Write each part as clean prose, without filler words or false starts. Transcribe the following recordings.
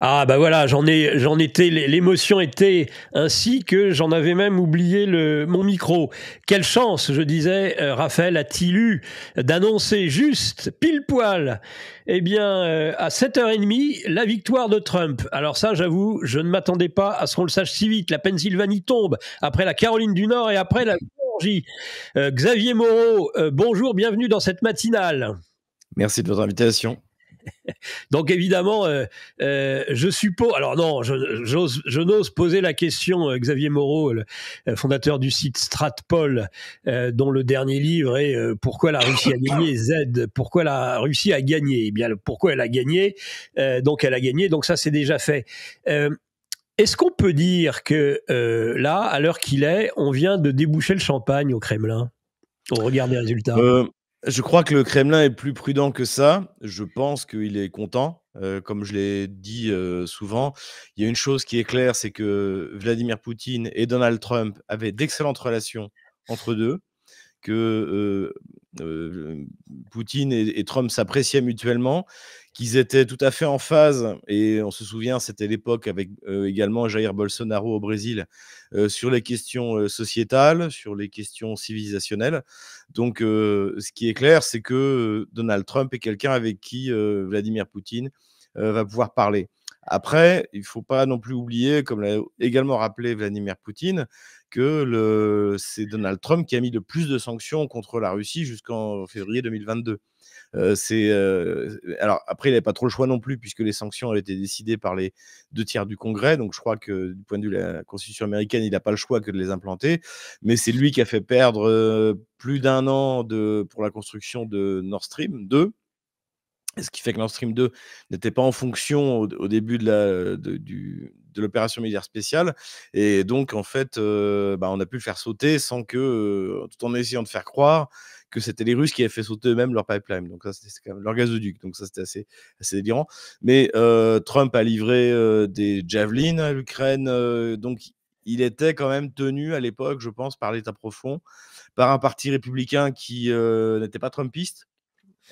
Ah bah voilà, j'en étais l'émotion était ainsi que j'en avais même oublié mon micro. Quelle chance, je disais, Raphaël a-t-il eu d'annoncer juste, pile poil, eh bien, à 7h30, la victoire de Trump. Alors ça, j'avoue, je ne m'attendais pas à ce qu'on le sache si vite. La Pennsylvanie tombe, après la Caroline du Nord et après la Géorgie. Xavier Moreau, bonjour, bienvenue dans cette matinale. Merci de votre invitation. Donc évidemment, je suppose. Alors non, je n'ose poser la question. Xavier Moreau, le fondateur du site Stratpol, dont le dernier livre est Pourquoi la Russie a gagné Z. Pourquoi la Russie a gagné. Eh bien, pourquoi elle a gagné. Donc elle a gagné. Donc ça, c'est déjà fait. Est-ce qu'on peut dire que là, à l'heure qu'il est, on vient de déboucher le champagne au Kremlin au regard des résultats? Je crois que le Kremlin est plus prudent que ça. Je pense qu'il est content. Comme je l'ai dit, souvent, il y a une chose qui est claire, c'est que Vladimir Poutine et Donald Trump avaient d'excellentes relations entre 2, que, Poutine et Trump s'appréciaient mutuellement, qu'ils étaient tout à fait en phase et on se souvient, c'était l'époque avec, également Jair Bolsonaro au Brésil, sur les questions, sociétales, sur les questions civilisationnelles. Donc, ce qui est clair, c'est que, Donald Trump est quelqu'un avec qui, Vladimir Poutine, va pouvoir parler. Après, il ne faut pas non plus oublier, comme l'a également rappelé Vladimir Poutine, que c'est Donald Trump qui a mis le plus de sanctions contre la Russie jusqu'en février 2022. Alors après, il n'avait pas trop le choix non plus, puisque les sanctions avaient été décidées par les 2/3 du Congrès. Donc je crois que du point de vue de la Constitution américaine, il n'a pas le choix que de les implanter. Mais c'est lui qui a fait perdre plus d'1 an pour la construction de Nord Stream 2. Ce qui fait que Nord Stream 2 n'était pas en fonction au début de l'opération militaire spéciale. Et donc, en fait, on a pu le faire sauter sans que, tout en essayant de faire croire que c'était les Russes qui avaient fait sauter eux-mêmes leur pipeline. Donc ça, c'était quand même leur gazoduc. Donc ça, c'était assez délirant. Mais Trump a livré des Javelin à l'Ukraine. Donc, il était quand même tenu à l'époque, je pense, par l'État profond, par un parti républicain qui n'était pas trumpiste.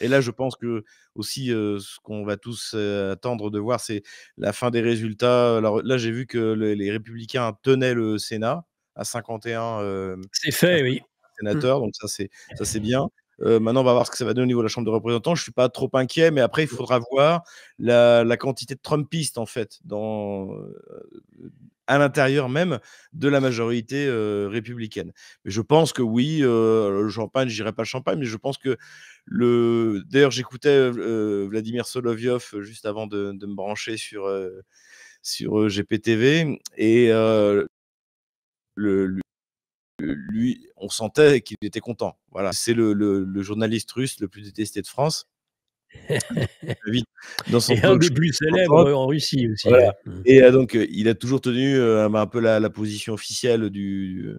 Et là, je pense que aussi, ce qu'on va tous attendre de voir, c'est la fin des résultats. Alors là, j'ai vu que les Républicains tenaient le Sénat à 51 C'est fait, oui. sénateurs, donc ça c'est bien. Maintenant, on va voir ce que ça va donner au niveau de la Chambre des représentants. Je suis pas trop inquiet, mais après, il faudra voir la quantité de Trumpistes, en fait, à l'intérieur même de la majorité républicaine. Mais je pense que oui, le champagne, je dirais pas le champagne, mais je pense que d'ailleurs, j'écoutais Vladimir Solovyov juste avant de me brancher sur GPTV et le lui, on sentait qu'il était content. Voilà, c'est le journaliste russe le plus détesté de France. Donc vite dans son Et un talk des show plus célèbres en Russie aussi, voilà. ouais. Et donc il a toujours tenu, un peu la position officielle du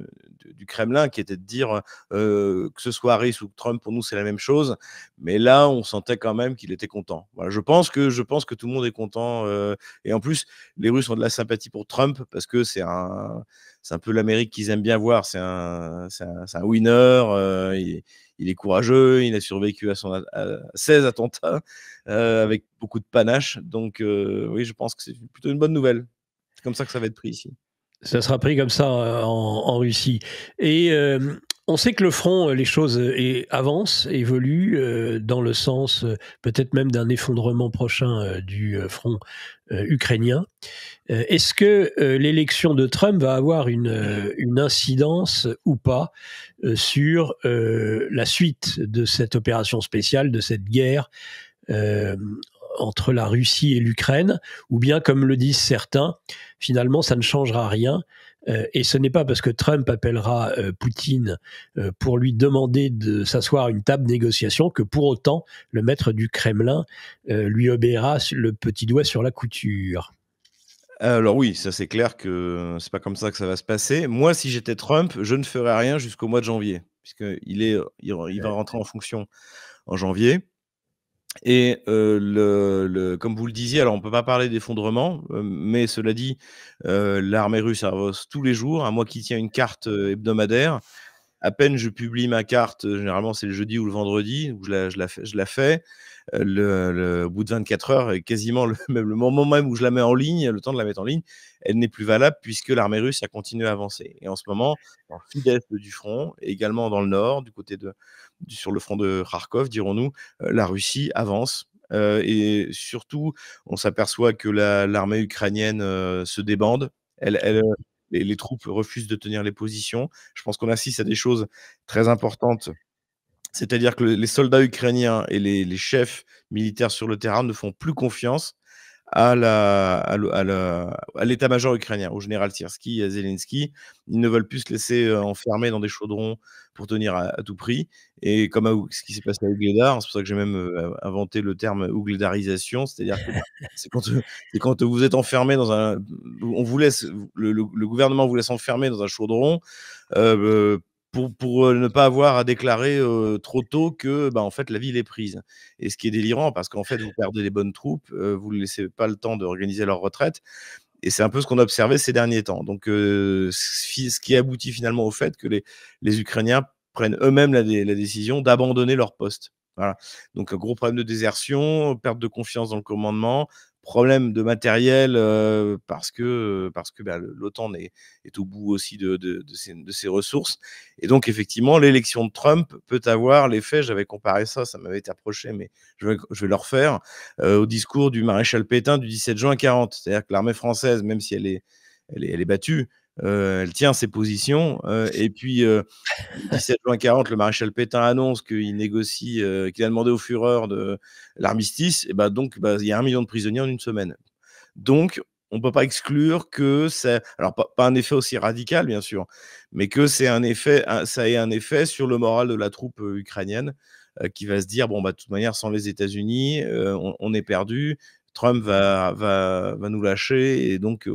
Kremlin qui était de dire, que ce soit Harris ou Trump, pour nous, c'est la même chose. Mais là, on sentait quand même qu'il était content. Voilà, je pense que tout le monde est content, et en plus, les Russes ont de la sympathie pour Trump parce que c'est un peu l'Amérique qu'ils aiment bien voir. C'est un winner, il est courageux, il a survécu à 16 attentats. Avec beaucoup de panache. Donc, oui, je pense que c'est plutôt une bonne nouvelle. C'est comme ça que ça va être pris ici. Ça sera pris comme ça en Russie. Et on sait que le front, les choses avancent, évoluent dans le sens peut-être même d'un effondrement prochain du front ukrainien. Est-ce que l'élection de Trump va avoir une incidence ou pas sur la suite de cette opération spéciale, de cette guerre euh, entre la Russie et l'Ukraine, ou bien, comme le disent certains, finalement, ça ne changera rien. Et ce n'est pas parce que Trump appellera Poutine pour lui demander de s'asseoir à une table de négociation que pour autant le maître du Kremlin lui obéira le petit doigt sur la couture. Alors oui, ça c'est clair que c'est pas comme ça que ça va se passer. Moi, si j'étais Trump, je ne ferais rien jusqu'au mois de janvier, il va rentrer en fonction en janvier. Et comme vous le disiez, alors on peut pas parler d'effondrement, mais cela dit, l'armée russe avance tous les jours. À moi qui tiens une carte hebdomadaire, à peine je publie ma carte, généralement c'est le jeudi ou le vendredi où je la fais, au bout de 24 heures et quasiment même le moment même où je la mets en ligne, le temps de la mettre en ligne, elle n'est plus valable puisque l'armée russe a continué à avancer et en ce moment, dans le sud-est du front et également dans le nord, sur le front de Kharkov, dirons-nous, la Russie avance, et surtout, on s'aperçoit que l'armée ukrainienne, se débande. Les troupes refusent de tenir les positions. Je pense qu'on assiste à des choses très importantes, c'est-à-dire que les soldats ukrainiens et les chefs militaires sur le terrain ne font plus confiance à l'état-major ukrainien, au général Syrski et à Zelensky. Ils ne veulent plus se laisser enfermer dans des chaudrons pour tenir à tout prix. Et comme ce qui s'est passé à Ougledar, c'est pour ça que j'ai même inventé le terme ougledarisation, c'est-à-dire que c'est quand vous êtes enfermé dans un. On vous laisse, le gouvernement vous laisse enfermer dans un chaudron. Pour ne pas avoir à déclarer trop tôt que bah, en fait, la ville est prise. Et ce qui est délirant, parce qu'en fait, vous perdez les bonnes troupes, vous ne laissez pas le temps d'organiser leur retraite. Et c'est un peu ce qu'on a observé ces derniers temps. Donc, ce qui aboutit finalement au fait que les Ukrainiens prennent eux-mêmes la décision d'abandonner leur poste. Voilà. Donc, un gros problème de désertion, perte de confiance dans le commandement, problème de matériel parce que bah, l'OTAN est au bout aussi de ses ressources. Et donc, effectivement, l'élection de Trump peut avoir l'effet, j'avais comparé ça m'avait été approché, mais je vais le refaire, au discours du maréchal Pétain du 17 juin 40. C'est-à-dire que l'armée française, même si elle est battue, elle tient ses positions. Et puis, le 17 juin 40, le maréchal Pétain annonce qu'il négocie, qu'il a demandé au Führer de l'armistice. Et bah donc, bah, il y a 1 million de prisonniers en une semaine. Donc, on ne peut pas exclure que c'est, alors pas un effet aussi radical, bien sûr, mais que ça ait un effet sur le moral de la troupe ukrainienne, qui va se dire bon, bah, de toute manière, sans les États-Unis, on est perdu. Trump va nous lâcher. Et donc,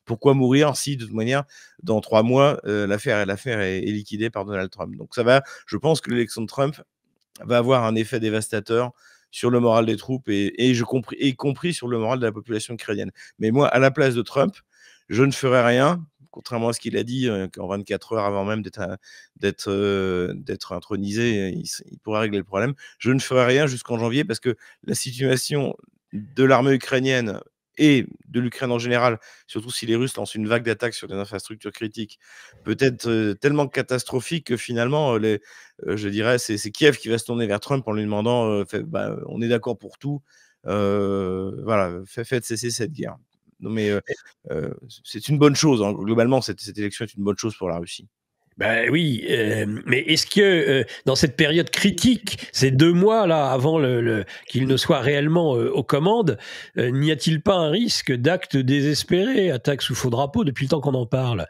pourquoi mourir si, de toute manière, dans 3 mois, l'affaire est liquidée par Donald Trump. Donc, je pense que l'élection de Trump va avoir un effet dévastateur sur le moral des troupes y compris sur le moral de la population ukrainienne. Mais moi, à la place de Trump, je ne ferai rien, contrairement à ce qu'il a dit, qu'en 24 heures avant même d'être intronisé, il pourra régler le problème. Je ne ferai rien jusqu'en janvier parce que la situation de l'armée ukrainienne et de l'Ukraine en général, surtout si les Russes lancent une vague d'attaques sur des infrastructures critiques, peut être tellement catastrophique que finalement, je dirais, c'est Kiev qui va se tourner vers Trump en lui demandant bah, on est d'accord pour tout, voilà, faites cesser cette guerre. Non, mais c'est une bonne chose. Hein. Globalement, cette élection est une bonne chose pour la Russie. Ben oui, mais est-ce que dans cette période critique, ces 2 mois là avant qu'il ne soit réellement aux commandes, n'y a-t-il pas un risque d'actes désespérés, attaques sous faux drapeau depuis le temps qu'on en parle,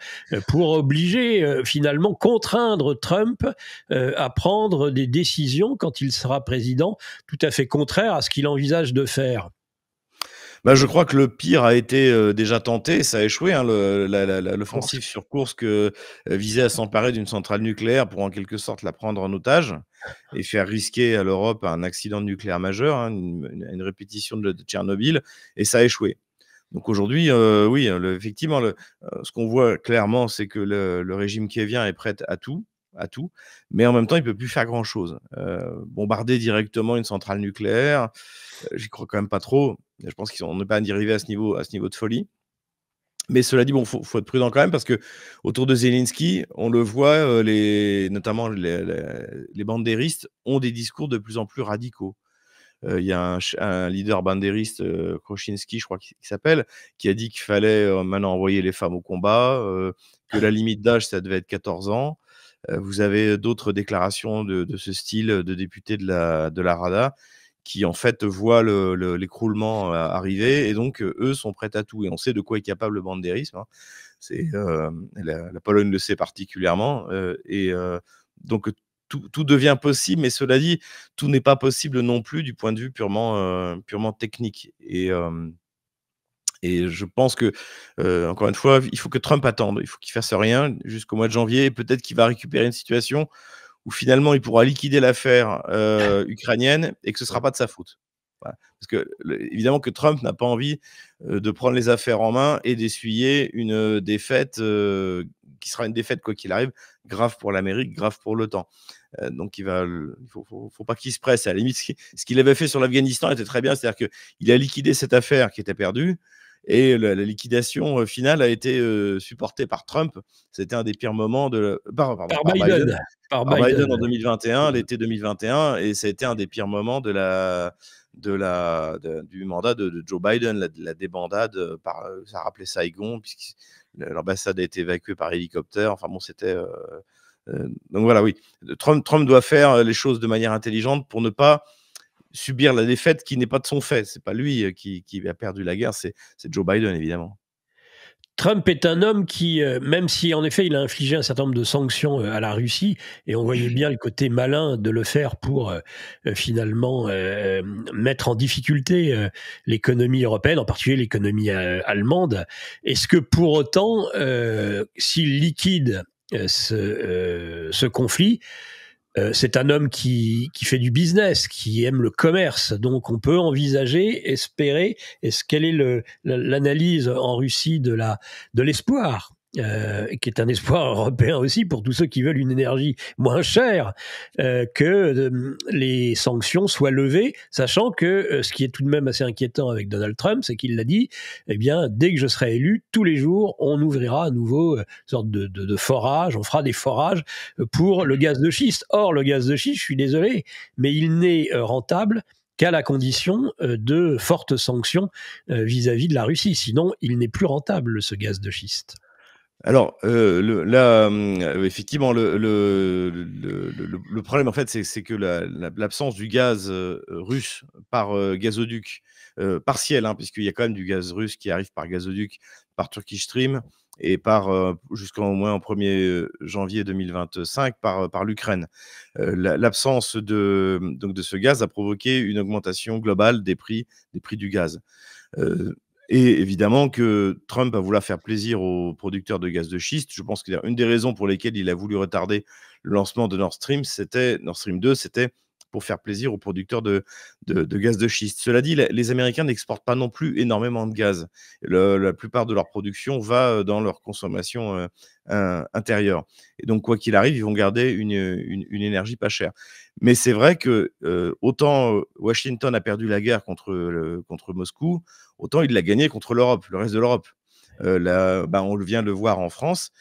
pour obliger finalement contraindre Trump à prendre des décisions quand il sera président, tout à fait contraires à ce qu'il envisage de faire? Bah, je crois que le pire a été déjà tenté, ça a échoué, hein, l'offensive sur Koursk visait à s'emparer d'une centrale nucléaire pour en quelque sorte la prendre en otage et faire risquer à l'Europe un accident nucléaire majeur, hein, une répétition de Tchernobyl, et ça a échoué. Donc aujourd'hui, oui, effectivement, ce qu'on voit clairement, c'est que le régime kievien est prêt à tout, mais en même temps, il peut plus faire grand-chose. Bombarder directement une centrale nucléaire, j'y crois quand même pas trop. Je pense qu'on n'est pas arrivé à ce niveau de folie. Mais cela dit, bon, faut être prudent quand même parce que autour de Zelensky, on le voit, notamment les bandéristes ont des discours de plus en plus radicaux. Il y a un leader bandériste, Krochinski, je crois qu'il s'appelle, qui a dit qu'il fallait maintenant envoyer les femmes au combat, que la limite d'âge, ça devait être 14 ans. Vous avez d'autres déclarations de ce style de députés de la Rada qui en fait voient l'écroulement arriver et donc eux sont prêts à tout et on sait de quoi est capable le bandérisme, hein. La Pologne le sait particulièrement, donc tout devient possible, mais cela dit, tout n'est pas possible non plus du point de vue purement technique et je pense que, encore une fois, il faut que Trump attende. Il faut qu'il fasse rien jusqu'au mois de janvier et peut-être qu'il va récupérer une situation où finalement il pourra liquider l'affaire ukrainienne et que ce ne sera pas de sa faute. Voilà. Parce que évidemment que Trump n'a pas envie de prendre les affaires en main et d'essuyer une défaite qui sera une défaite quoi qu'il arrive, grave pour l'Amérique, grave pour l'OTAN. Donc il faut pas qu'il se presse. À la limite, ce qu'il avait fait sur l'Afghanistan était très bien, c'est-à-dire qu'il a liquidé cette affaire qui était perdue et la liquidation finale a été supportée par Trump. C'était un des pires moments Par par Biden. Biden. Par Par Biden Biden. en 2021, l'été 2021, et ça a été un des pires moments du mandat de Joe Biden, la débandade, ça rappelait Saigon, puisque l'ambassade a été évacuée par hélicoptère. Enfin bon, c'était. Donc voilà, oui. Trump doit faire les choses de manière intelligente pour ne pas subir la défaite qui n'est pas de son fait. C'est pas lui qui a perdu la guerre, c'est Joe Biden, évidemment. Trump est un homme qui, même si en effet il a infligé un certain nombre de sanctions à la Russie, et on voyait bien le côté malin de le faire pour finalement mettre en difficulté l'économie européenne, en particulier l'économie allemande, est-ce que pour autant, s'il liquide ce conflit, c'est un homme qui fait du business, qui aime le commerce. Donc, on peut envisager, espérer. Quelle est l'analyse en Russie de l'espoir, qui est un espoir européen aussi pour tous ceux qui veulent une énergie moins chère, que les sanctions soient levées, sachant que ce qui est tout de même assez inquiétant avec Donald Trump, c'est qu'il l'a dit, eh bien, dès que je serai élu, tous les jours, on ouvrira à nouveau une sorte de forage, on fera des forages pour le gaz de schiste. Or, le gaz de schiste, je suis désolé, mais il n'est rentable qu'à la condition de fortes sanctions vis-à-vis de la Russie. Sinon, il n'est plus rentable, ce gaz de schiste. Alors, effectivement, le problème, en fait, c'est que l'absence du gaz russe par gazoduc partiel, hein, puisqu'il y a quand même du gaz russe qui arrive par gazoduc, par Turkish Stream et jusqu'au moins au 1er janvier 2025 par l'Ukraine. L'absence donc de ce gaz a provoqué une augmentation globale des prix du gaz. Et évidemment que Trump a voulu faire plaisir aux producteurs de gaz de schiste. Je pense qu'une des raisons pour lesquelles il a voulu retarder le lancement de Nord Stream 2, c'était pour faire plaisir aux producteurs de gaz de schiste. Cela dit, les Américains n'exportent pas non plus énormément de gaz. La plupart de leur production va dans leur consommation intérieure. Et donc, quoi qu'il arrive, ils vont garder une énergie pas chère. Mais c'est vrai que autant Washington a perdu la guerre contre Moscou, autant il l'a gagné contre l'Europe, le reste de l'Europe. On vient de le voir en France.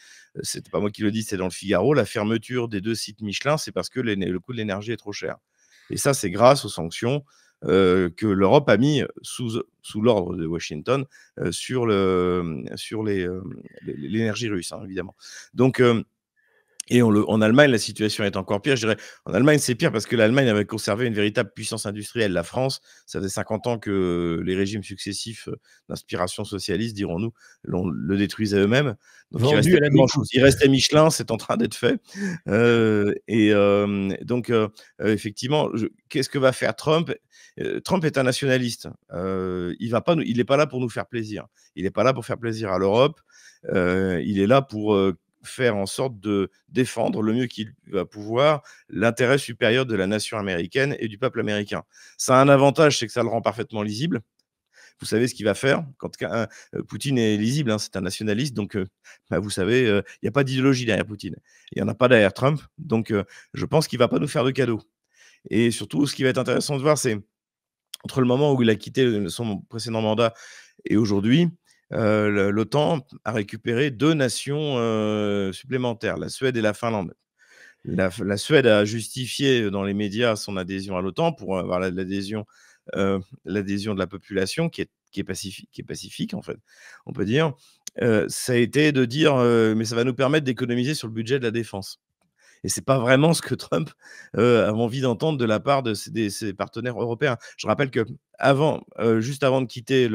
C'était pas moi qui le dis, c'est dans le Figaro. La fermeture des 2 sites Michelin, c'est parce que le coût de l'énergie est trop cher. Et ça, c'est grâce aux sanctions que l'Europe a mis sous l'ordre de Washington sur l'énergie russe, hein, évidemment. Donc, et en Allemagne, la situation est encore pire. Je dirais, en Allemagne, c'est pire parce que l'Allemagne avait conservé une véritable puissance industrielle. La France, ça faisait 50 ans que les régimes successifs d'inspiration socialiste, dirons-nous, le détruisaient eux-mêmes. Donc, il Vendu restait à la plus grand-chose. découpe. Il restait Michelin, c'est en train d'être fait. Donc, effectivement, qu'est-ce que va faire Trump? Trump est un nationaliste. Il n'est pas là pour nous faire plaisir. Il n'est pas là pour faire plaisir à l'Europe. Il est là pour faire en sorte de défendre le mieux qu'il va pouvoir l'intérêt supérieur de la nation américaine et du peuple américain. Ça a un avantage, c'est que ça le rend parfaitement lisible. Vous savez ce qu'il va faire quand Poutine est lisible, hein, c'est un nationaliste, donc vous savez, il n'y a pas d'idéologie derrière Poutine. Il n'y en a pas derrière Trump, donc je pense qu'il ne va pas nous faire de cadeaux. Et surtout, ce qui va être intéressant de voir, c'est entre le moment où il a quitté son précédent mandat et aujourd'hui, l'OTAN a récupéré 2 nations supplémentaires, la Suède et la Finlande. La Suède a justifié dans les médias son adhésion à l'OTAN pour avoir l'adhésion de la population qui est pacifique, en fait, on peut dire. Ça a été de dire mais ça va nous permettre d'économiser sur le budget de la défense. Et c'est pas vraiment ce que Trump a envie d'entendre de la part de ses partenaires européens. Je rappelle que juste avant de quitter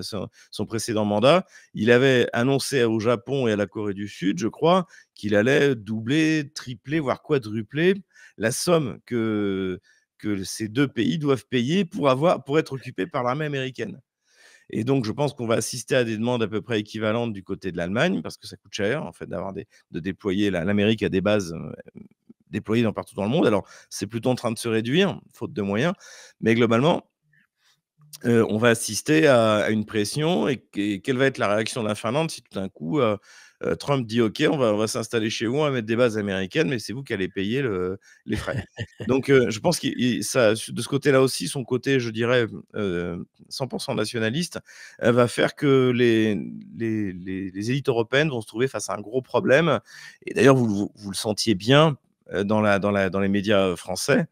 son précédent mandat, il avait annoncé au Japon et à la Corée du Sud, je crois, qu'il allait doubler, tripler, voire quadrupler la somme que ces 2 pays doivent payer pour être occupés par l'armée américaine. Et donc, je pense qu'on va assister à des demandes à peu près équivalentes du côté de l'Allemagne, parce que ça coûte cher, en fait, de déployer. L'Amérique a des bases déployées partout dans le monde. Alors, c'est plutôt en train de se réduire, faute de moyens. Mais globalement, on va assister à une pression. Et quelle va être la réaction de la Finlande si tout d'un coup, Trump dit: «OK, on va s'installer chez vous, on va mettre des bases américaines, mais c'est vous qui allez payer les frais». Donc je pense qu'il ça de ce côté-là aussi, son côté, je dirais, 100 nationaliste, va faire que les élites européennes vont se trouver face à un gros problème. Et d'ailleurs, vous le sentiez bien, dans les médias français,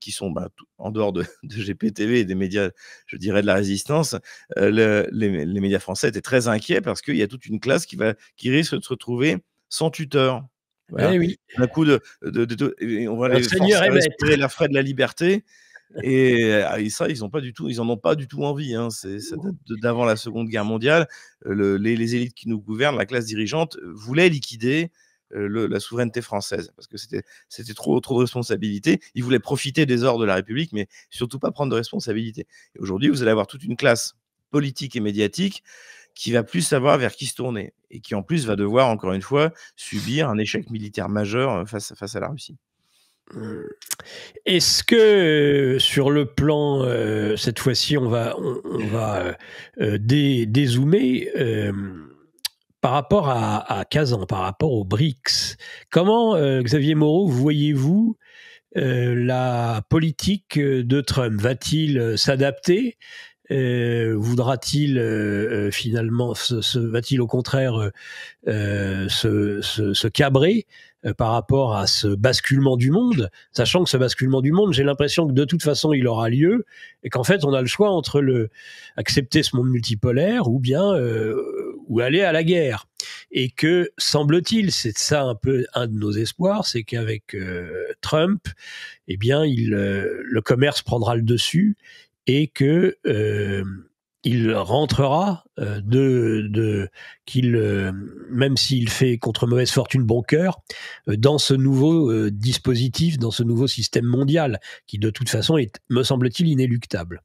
qui sont, bah, tout en dehors de GPTV et des médias, je dirais, de la résistance, les médias français étaient très inquiets parce qu'il y a toute une classe qui risque de se retrouver sans tuteur. Voilà. Eh oui, D'un coup et on va un les seigneur forcer et à maître. respirer l'air frais de la liberté et ça, ils en ont pas du tout envie, hein. Ça date d'avant la Seconde Guerre mondiale. Les élites qui nous gouvernent, la classe dirigeante, voulaient liquider, la souveraineté française parce que c'était trop de responsabilités. Ils voulaient profiter des ors de la République, mais surtout pas prendre de responsabilités. Et aujourd'hui, vous allez avoir toute une classe politique et médiatique qui va plus savoir vers qui se tourner et qui, en plus, va devoir, encore une fois, subir un échec militaire majeur, face à la Russie. Mmh. Est-ce que, sur le plan, cette fois-ci, on va, dézoomer, par rapport à Kazan, par rapport aux BRICS. Comment, Xavier Moreau, voyez-vous, la politique, de Trump? Va-t-il, s'adapter? Voudra-t-il, finalement va-t-il au contraire, se cabrer par rapport à ce basculement du monde, sachant que ce basculement du monde, j'ai l'impression que de toute façon il aura lieu et qu'en fait on a le choix entre accepter ce monde multipolaire ou bien ou aller à la guerre. Et que semble-t-il, c'est ça un peu un de nos espoirs, c'est qu'avec Trump, eh bien le commerce prendra le dessus et que il rentrera qu'il même s'il fait contre mauvaise fortune bon cœur dans ce nouveau dispositif, dans ce nouveau système mondial qui de toute façon est, me semble-t-il, inéluctable.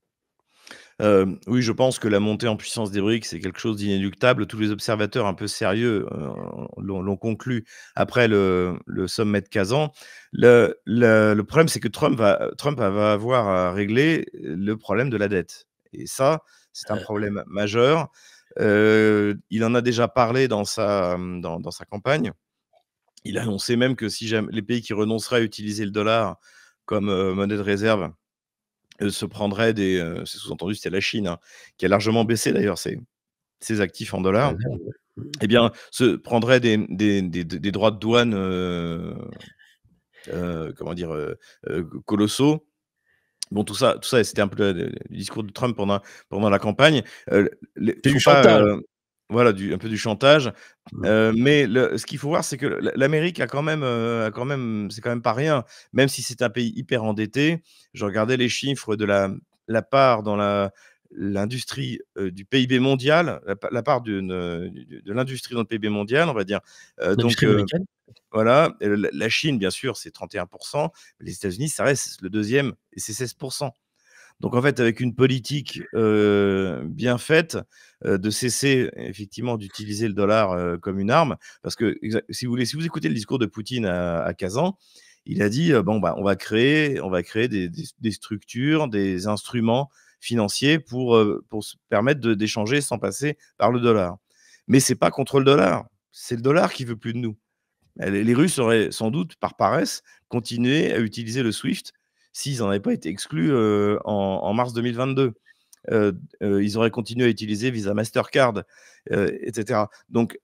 Oui, je pense que la montée en puissance des BRICS, c'est quelque chose d'inéluctable. Tous les observateurs un peu sérieux, l'ont conclu après le sommet de Kazan. Le problème, c'est que Trump va avoir à régler le problème de la dette et ça, c'est un problème majeur. Il en a déjà parlé dans sa campagne. Il a annoncé même que si jamais les pays qui renonceraient à utiliser le dollar comme, monnaie de réserve, se prendrait c'est sous-entendu, c'était la Chine, hein, qui a largement baissé d'ailleurs ses actifs en dollars, eh bien, se prendrait des droits de douane, comment dire? Colossaux. Bon, tout ça, c'était un peu le discours de Trump pendant la campagne. C'est du Faut pas, chantage. voilà, un peu du chantage. Mm. Mais ce qu'il faut voir, c'est que l'Amérique c'est quand même pas rien. Même si c'est un pays hyper endetté, je regardais les chiffres de la part dans l'industrie, du PIB mondial, la part de l'industrie dans le PIB mondial, on va dire. Donc L'industrie américaine. voilà, la Chine, bien sûr, c'est 31 %, mais les États-Unis, ça reste le deuxième et c'est 16 %. Donc en fait, avec une politique, bien faite, de cesser effectivement d'utiliser le dollar, comme une arme, parce que si vous écoutez le discours de Poutine à Kazan, il a dit, «Bon, bah, on va créer des structures, des instruments financiers pour se permettre d'échanger sans passer par le dollar». Mais c'est pas contre le dollar, c'est le dollar qui veut plus de nous. Les Russes auraient sans doute, par paresse, continué à utiliser le SWIFT s'ils n'en avaient pas été exclus, en mars 2022. Ils auraient continué à utiliser Visa, Mastercard, et cetera. Donc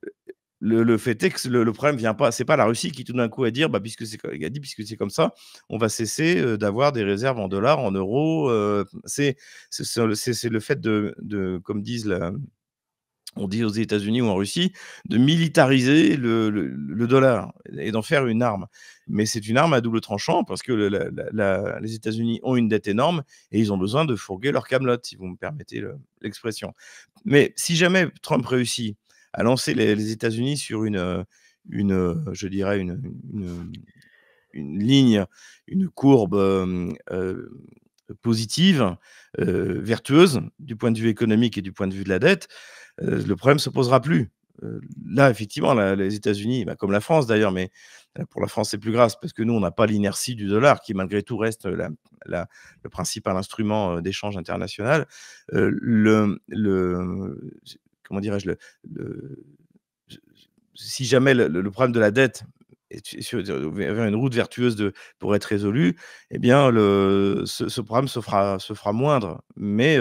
le fait est que le problème vient pas, c'est pas la Russie qui tout d'un coup va dire: «Bah, puisque c'est comme ça, on va cesser, d'avoir des réserves en dollars, en euros», c'est le fait comme disent on dit aux États-Unis ou en Russie, de militariser le dollar et d'en faire une arme. Mais c'est une arme à double tranchant parce que les États-Unis ont une dette énorme et ils ont besoin de fourguer leur camelote, si vous me permettez l'expression. Mais si jamais Trump réussit à lancer les États-Unis sur je dirais une ligne, une courbe, positive, vertueuse du point de vue économique et du point de vue de la dette, le problème se posera plus. Là, effectivement, les États-Unis, bah, comme la France d'ailleurs, mais pour la France, c'est plus grave parce que nous, on n'a pas l'inertie du dollar qui, malgré tout, reste le principal instrument, d'échange international. Le comment dirais-je? Le si jamais le problème de la dette est vers une route vertueuse pour être résolu, eh bien, ce problème se fera moindre. Mais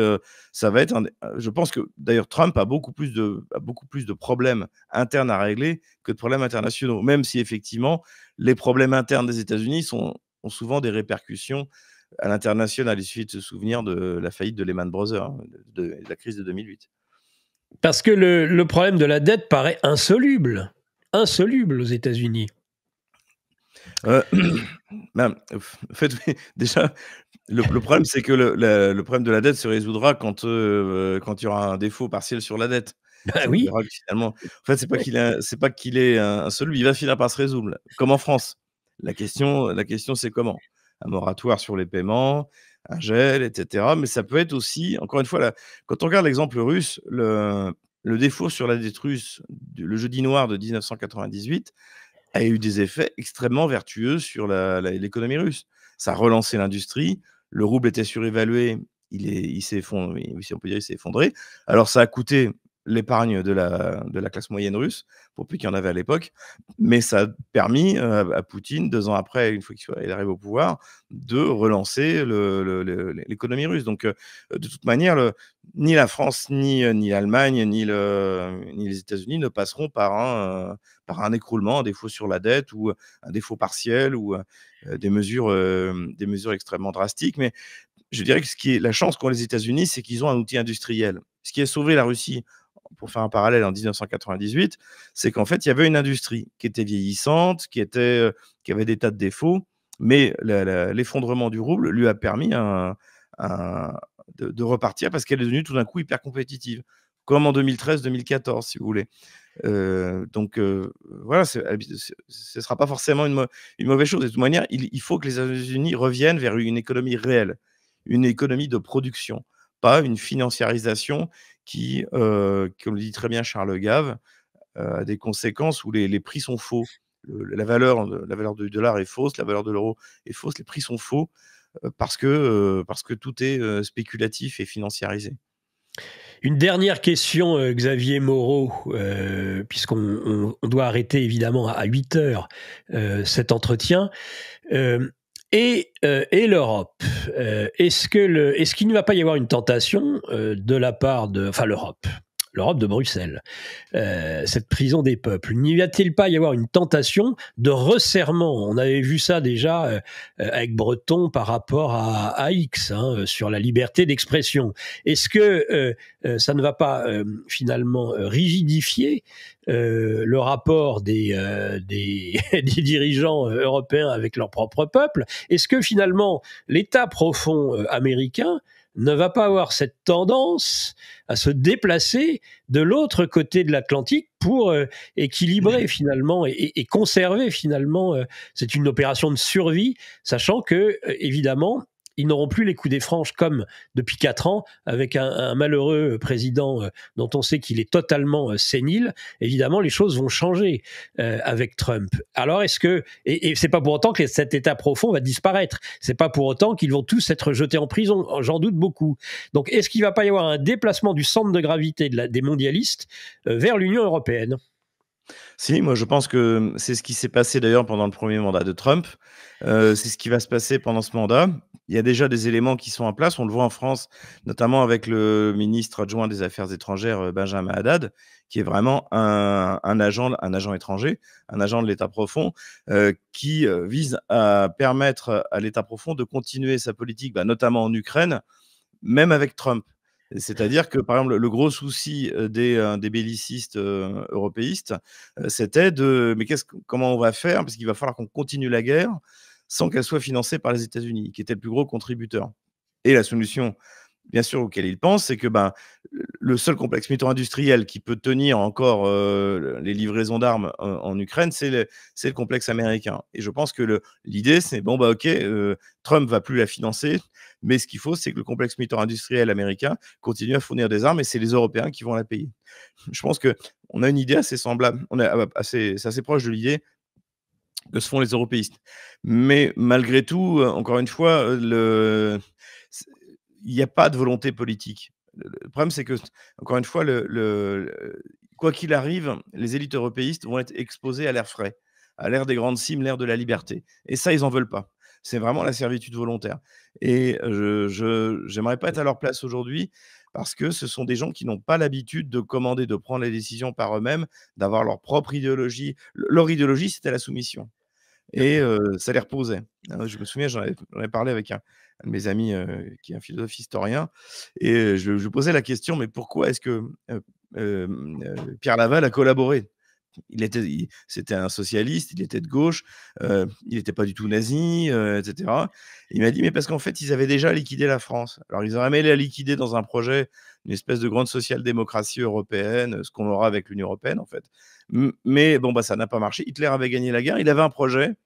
ça va être je pense que d'ailleurs Trump a beaucoup plus de problèmes internes à régler que de problèmes internationaux, même si effectivement les problèmes internes des États-Unis ont souvent des répercussions à l'international. Il suffit de se souvenir de la faillite de Lehman Brothers, hein, de la crise de 2008. Parce que le problème de la dette paraît insoluble. Insoluble aux États-Unis. Heu, en fait, oui, déjà, le problème, c'est que le problème de la dette se résoudra quand il y aura un défaut partiel sur la dette. Ben On oui, verra que finalement en fait, oui. c'est pas qu'il est insoluble, il va finir par se résoudre, comme en France. La question, c'est comment? Un moratoire sur les paiements, un gel et cetera, mais ça peut être aussi, encore une fois, quand on regarde l'exemple russe, le défaut sur la dette russe, le jeudi noir de 1998 a eu des effets extrêmement vertueux sur l'économie russe. Ça a relancé l'industrie, le rouble était surévalué, il s'est effondré, oui, si on peut dire, il s'est effondré. Alors ça a coûté l'épargne de la classe moyenne russe, pour peu qu'il y en avait à l'époque, mais ça a permis, à Poutine, 2 ans après, une fois qu'il est arrivé au pouvoir, de relancer l'économie russe. Donc, de toute manière, ni la France, ni l'Allemagne, ni les États-Unis ne passeront par un écroulement, un défaut sur la dette ou un défaut partiel ou des mesures extrêmement drastiques. Mais je dirais que la chance qu'ont les États-Unis, c'est qu'ils ont un outil industriel. Ce qui a sauvé la Russie, pour faire un parallèle, en 1998, c'est qu'en fait, il y avait une industrie qui était vieillissante, qui avait des tas de défauts, mais l'effondrement du rouble lui a permis de repartir parce qu'elle est devenue tout d'un coup hyper compétitive, comme en 2013-2014, si vous voulez. Donc voilà, ce ne sera pas forcément une mauvaise chose. De toute manière, il faut que les États-Unis reviennent vers une économie réelle, une économie de production, pas une financiarisation qui, comme le dit très bien Charles Gave, a des conséquences où les prix sont faux. La valeur du dollar est fausse, la valeur de l'euro est fausse, les prix sont faux, parce que tout est, spéculatif et financiarisé. Une dernière question, Xavier Moreau, puisqu'on on doit arrêter évidemment à 8 heures cet entretien. Et l'Europe, est-ce qu'il ne va pas y avoir une tentation de la part de, enfin l'Europe de Bruxelles, cette prison des peuples. N'y va-t-il pas y avoir une tentation de resserrement? On avait vu ça déjà avec Breton par rapport à X, hein, sur la liberté d'expression. Est-ce que ça ne va pas finalement rigidifier le rapport des dirigeants européens avec leur propre peuple? Est-ce que finalement l'État profond américain ne va pas avoir cette tendance à se déplacer de l'autre côté de l'Atlantique pour équilibrer finalement et conserver finalement, c'est une opération de survie, sachant que évidemment ils n'auront plus les coups des franges comme depuis 4 ans avec un malheureux président dont on sait qu'il est totalement sénile. Évidemment, les choses vont changer avec Trump. Alors, est-ce que et c'est pas pour autant que cet État profond va disparaître. C'est pas pour autant qu'ils vont tous être jetés en prison. J'en doute beaucoup. Donc, est-ce qu'il va pas y avoir un déplacement du centre de gravité des mondialistes vers l'Union européenne? Si, moi je pense que c'est ce qui s'est passé d'ailleurs pendant le premier mandat de Trump. C'est ce qui va se passer pendant ce mandat. Il y a déjà des éléments qui sont en place. On le voit en France, notamment avec le ministre adjoint des Affaires étrangères, Benjamin Haddad, qui est vraiment un agent étranger, un agent de l'État profond, qui vise à permettre à l'État profond de continuer sa politique, bah, notamment en Ukraine, même avec Trump. C'est-à-dire que, par exemple, le gros souci, des bellicistes, européistes, c'était mais comment on va faire? Parce qu'il va falloir qu'on continue la guerre sans qu'elle soit financée par les États-Unis, qui étaient le plus gros contributeur. Et la solution, bien sûr, auquel ils pensent, c'est que, ben, le seul complexe militaro-industriel qui peut tenir encore, les livraisons d'armes en Ukraine, c'est le complexe américain. Et je pense que l'idée, c'est bon, bah, OK, Trump va plus la financer, mais ce qu'il faut, c'est que le complexe militaro-industriel américain continue à fournir des armes et c'est les Européens qui vont la payer. Je pense qu'on a une idée assez semblable, c'est assez proche de l'idée que se font les européistes. Mais malgré tout, encore une fois, il n'y a pas de volonté politique. Le problème, c'est que, encore une fois, quoi qu'il arrive, les élites européistes vont être exposées à l'air frais, à l'ère des grandes cimes, l'ère de la liberté. Et ça, ils n'en veulent pas. C'est vraiment la servitude volontaire. Et j'aimerais pas être à leur place aujourd'hui parce que ce sont des gens qui n'ont pas l'habitude de commander, de prendre les décisions par eux-mêmes, d'avoir leur propre idéologie. Leur idéologie, c'était la soumission. Et ça les reposait. Je me souviens, j'en avais parlé avec un de mes amis, qui est un philosophe historien et je lui posais la question: «Mais pourquoi est-ce que, Pierre Laval a collaboré?» C'était un socialiste, il était de gauche, il n'était pas du tout nazi, et cetera. Il m'a dit: «Mais parce qu'en fait, ils avaient déjà liquidé la France. Alors ils auraient aimé la liquider dans un projet, une espèce de grande social-démocratie européenne, ce qu'on aura avec l'Union européenne, en fait. Mais bon, bah, ça n'a pas marché. Hitler avait gagné la guerre, il avait un projet.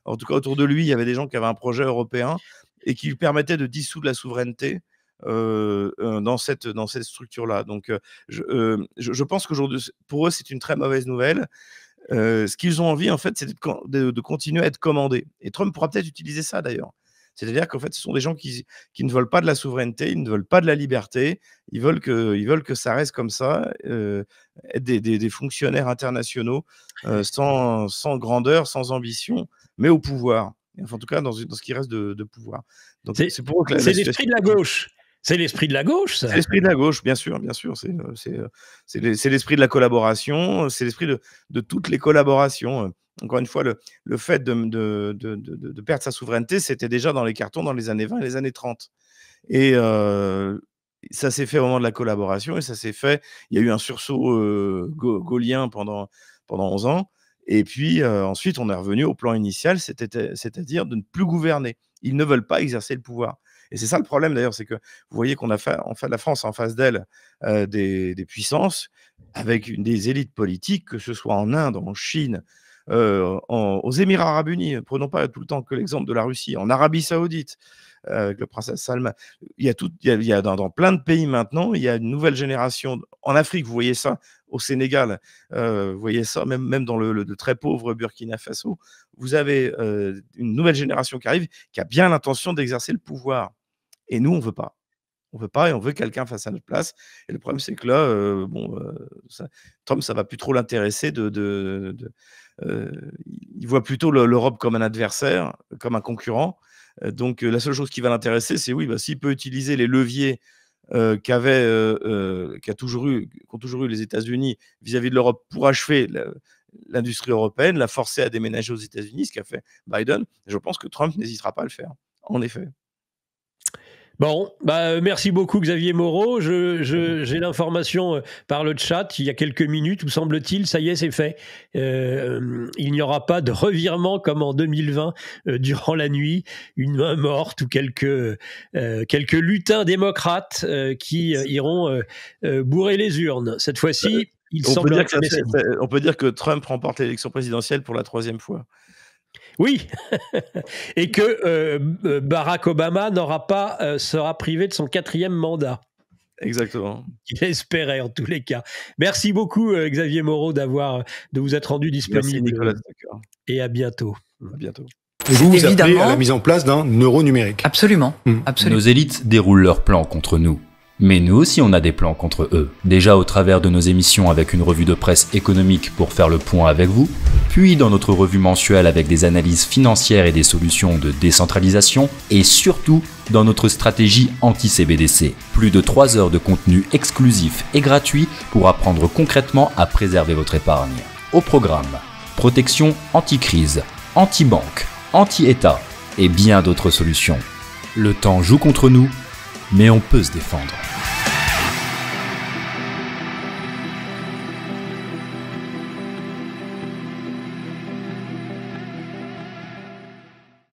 En tout cas, autour de lui, il y avait des gens qui avaient un projet européen et qui lui permettait de dissoudre la souveraineté, dans cette structure-là. Donc, je pense qu'aujourd'hui, pour eux, c'est une très mauvaise nouvelle. Ce qu'ils ont envie, en fait, c'est de continuer à être commandés. Et Trump pourra peut-être utiliser ça, d'ailleurs. C'est-à-dire qu'en fait, ce sont des gens qui ne veulent pas de la souveraineté, ils ne veulent pas de la liberté, ils veulent que ça reste comme ça, être des fonctionnaires internationaux, sans grandeur, sans ambition, mais au pouvoir. Enfin, en tout cas, dans ce qui reste de pouvoir. Donc, c'est pour eux que c'est l'esprit de la gauche. C'est l'esprit de la gauche, ça. C'est l'esprit de la gauche, bien sûr, bien sûr. C'est l'esprit de la collaboration, c'est l'esprit de toutes les collaborations. Encore une fois, le fait de perdre sa souveraineté, c'était déjà dans les cartons dans les années 20 et les années 30. Et ça s'est fait au moment de la collaboration et ça s'est fait. Il y a eu un sursaut gaullien pendant 11 ans. Et puis ensuite, on est revenu au plan initial, c'est-à-dire de ne plus gouverner. Ils ne veulent pas exercer le pouvoir. Et c'est ça le problème d'ailleurs, c'est que vous voyez qu'on a en fait la France en face d'elle des puissances avec des élites politiques, que ce soit en Inde, en Chine, aux Émirats arabes unis, prenons pas tout le temps que l'exemple de la Russie, en Arabie saoudite, avec le prince Salman. Il y a dans plein de pays maintenant, il y a une nouvelle génération. En Afrique, vous voyez ça, au Sénégal, vous voyez ça même dans le très pauvre Burkina Faso. Vous avez une nouvelle génération qui arrive, qui a bien l'intention d'exercer le pouvoir. Et nous, on veut pas. On veut pas et on veut quelqu'un face à notre place. Et le problème, c'est que là, Trump, ça va plus trop l'intéresser. Il voit plutôt l'Europe comme un adversaire, comme un concurrent. Donc, la seule chose qui va l'intéresser, c'est oui, s'il peut utiliser les leviers qu'ont toujours eu les États-Unis vis-à-vis de l'Europe pour achever l'industrie européenne, la forcer à déménager aux États-Unis, ce qu'a fait Biden. Je pense que Trump n'hésitera pas à le faire, en effet. Bon, merci beaucoup Xavier Moreau. J'ai l'information par le chat il y a quelques minutes où semble-t-il, ça y est, c'est fait. Il n'y aura pas de revirement comme en 2020 durant la nuit, une main morte ou quelques lutins démocrates qui iront bourrer les urnes. Cette fois-ci, on peut dire que Trump remporte l'élection présidentielle pour la 3e fois. Oui, et que Barack Obama sera privé de son 4e mandat. Exactement. Il espérait en tous les cas. Merci beaucoup Xavier Moreau de vous être rendu disponible. Merci Nicolas. Et à bientôt. À bientôt. Et vous appelez à la mise en place d'un euro numérique. Absolument. Absolument. Nos élites déroulent leurs plans contre nous. Mais nous aussi on a des plans contre eux. Déjà au travers de nos émissions avec une revue de presse économique pour faire le point avec vous, puis dans notre revue mensuelle avec des analyses financières et des solutions de décentralisation, et surtout dans notre stratégie anti-CBDC. Plus de 3 heures de contenu exclusif et gratuit pour apprendre concrètement à préserver votre épargne. Au programme, protection anti-crise, anti-banque, anti-État et bien d'autres solutions. Le temps joue contre nous, mais on peut se défendre.